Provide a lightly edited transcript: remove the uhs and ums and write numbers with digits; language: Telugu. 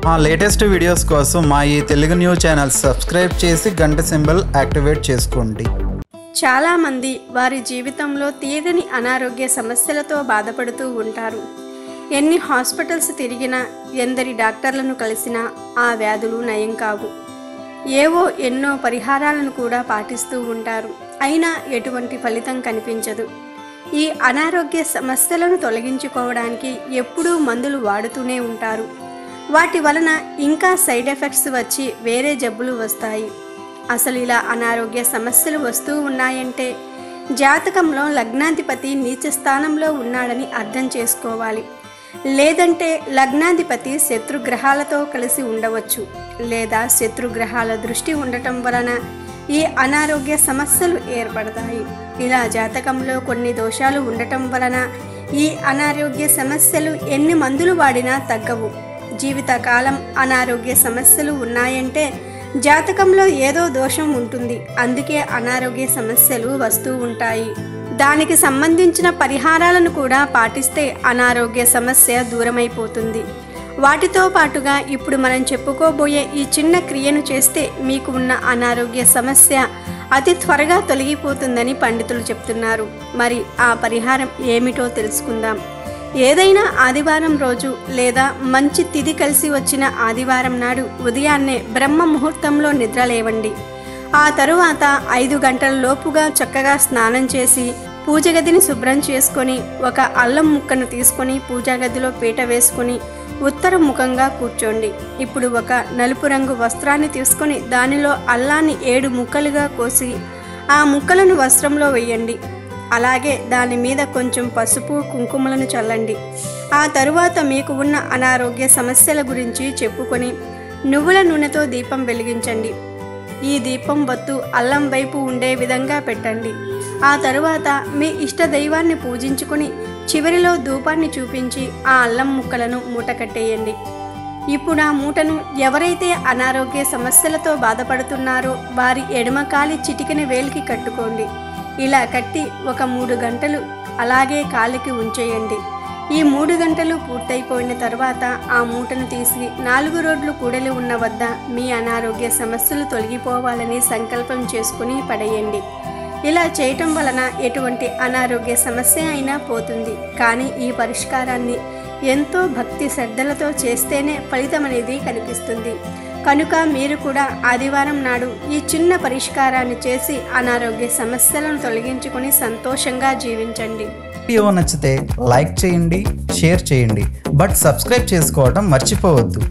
మా లేటెస్ట్ వీడియోస్ కోసం మా ఈ తెలుగు న్యూస్ ఛానల్ సబ్స్క్రైబ్ చేసి గంట సింబల్ యాక్టివేట్ చేసుకోండి. చాలామంది వారి జీవితంలో తీరని అనారోగ్య సమస్యలతో బాధపడుతూ ఉంటారు. ఎన్ని హాస్పిటల్స్ తిరిగినా, ఎందరి డాక్టర్లను కలిసినా ఆ వ్యాధులు నయం కావు. ఏవో ఎన్నో పరిహారాలను కూడా పాటిస్తూ ఉంటారు. అయినా ఎటువంటి ఫలితం కనిపించదు. ఈ అనారోగ్య సమస్యలను తొలగించుకోవడానికి ఎప్పుడూ మందులు వాడుతూనే ఉంటారు. వాటి వలన ఇంకా సైడ్ ఎఫెక్ట్స్ వచ్చి వేరే జబ్బులు వస్తాయి. అసలు ఇలా అనారోగ్య సమస్యలు వస్తూ ఉన్నాయంటే జాతకంలో లగ్నాధిపతి నీచ స్థానంలో ఉన్నాడని అర్థం చేసుకోవాలి. లేదంటే లగ్నాధిపతి శత్రుగ్రహాలతో కలిసి ఉండవచ్చు, లేదా శత్రుగ్రహాల దృష్టి ఉండటం వలన ఈ అనారోగ్య సమస్యలు ఏర్పడతాయి. ఇలా జాతకంలో కొన్ని దోషాలు ఉండటం వలన ఈ అనారోగ్య సమస్యలు ఎన్ని మందులు వాడినా తగ్గవు. జీవితకాలం అనారోగ్య సమస్యలు ఉన్నాయంటే జాతకంలో ఏదో దోషం ఉంటుంది. అందుకే అనారోగ్య సమస్యలు వస్తూ ఉంటాయి. దానికి సంబంధించిన పరిహారాలను కూడా పాటిస్తే అనారోగ్య సమస్య దూరమైపోతుంది. వాటితో పాటుగా ఇప్పుడు మనం చెప్పుకోబోయే ఈ చిన్న క్రియను చేస్తే మీకు ఉన్న అనారోగ్య సమస్య అతి త్వరగా తొలగిపోతుందని పండితులు చెప్తున్నారు. మరి ఆ పరిహారం ఏమిటో తెలుసుకుందాం. ఏదైనా ఆదివారం రోజు లేదా మంచి తిథి కలిసి వచ్చిన ఆదివారం నాడు ఉదయాన్నే బ్రహ్మ ముహూర్తంలో నిద్రలేవండి. ఆ తరువాత 5 గంటల లోపుగా చక్కగా స్నానం చేసి పూజ గదిని శుభ్రం చేసుకొని ఒక అల్లం ముక్కను తీసుకొని పూజా గదిలో పీట వేసుకొని ఉత్తర ముఖంగా కూర్చోండి. ఇప్పుడు ఒక నలుపు రంగు వస్త్రాన్ని తీసుకొని దానిలో అల్లాన్ని 7 ముక్కలుగా కోసి ఆ ముక్కలను వస్త్రంలో వేయండి. అలాగే దాని మీద కొంచెం పసుపు కుంకుమలను చల్లండి. ఆ తరువాత మీకు ఉన్న అనారోగ్య సమస్యల గురించి చెప్పుకొని నువ్వుల నూనెతో దీపం వెలిగించండి. ఈ దీపం వత్తు అల్లం వైపు ఉండే విధంగా పెట్టండి. ఆ తరువాత మీ ఇష్ట దైవాన్ని పూజించుకొని చివరిలో ధూపాన్ని చూపించి ఆ అల్లం ముక్కలను మూట కట్టేయండి. ఇప్పుడు ఆ మూటను ఎవరైతే అనారోగ్య సమస్యలతో బాధపడుతున్నారో వారి ఎడమకాలి చిటికెన వేలికి కట్టుకోండి. ఇలా కట్టి ఒక 3 గంటలు అలాగే కాలికి ఉంచేయండి. ఈ 3 గంటలు పూర్తయిపోయిన తర్వాత ఆ మూటను తీసి 4 రోడ్లు కూడలి ఉన్న వద్ద మీ అనారోగ్య సమస్యలు తొలగిపోవాలని సంకల్పం చేసుకుని పడేయండి. ఇలా చేయటం వలన ఎటువంటి అనారోగ్య సమస్య అయినా పోతుంది. కానీ ఈ పరిష్కారాన్ని ఎంతో భక్తి శ్రద్ధలతో చేస్తేనే ఫలితం అనేది కనిపిస్తుంది. కనుక మీరు కూడా ఆదివారం నాడు ఈ చిన్న పరిష్కారాన్ని చేసి అనారోగ్య సమస్యలను తొలగించుకొని సంతోషంగా జీవించండి. వీడియో నచ్చితే లైక్ చేయండి, షేర్ చేయండి, బట్ సబ్స్క్రైబ్ చేసుకోవడం మర్చిపోవద్దు.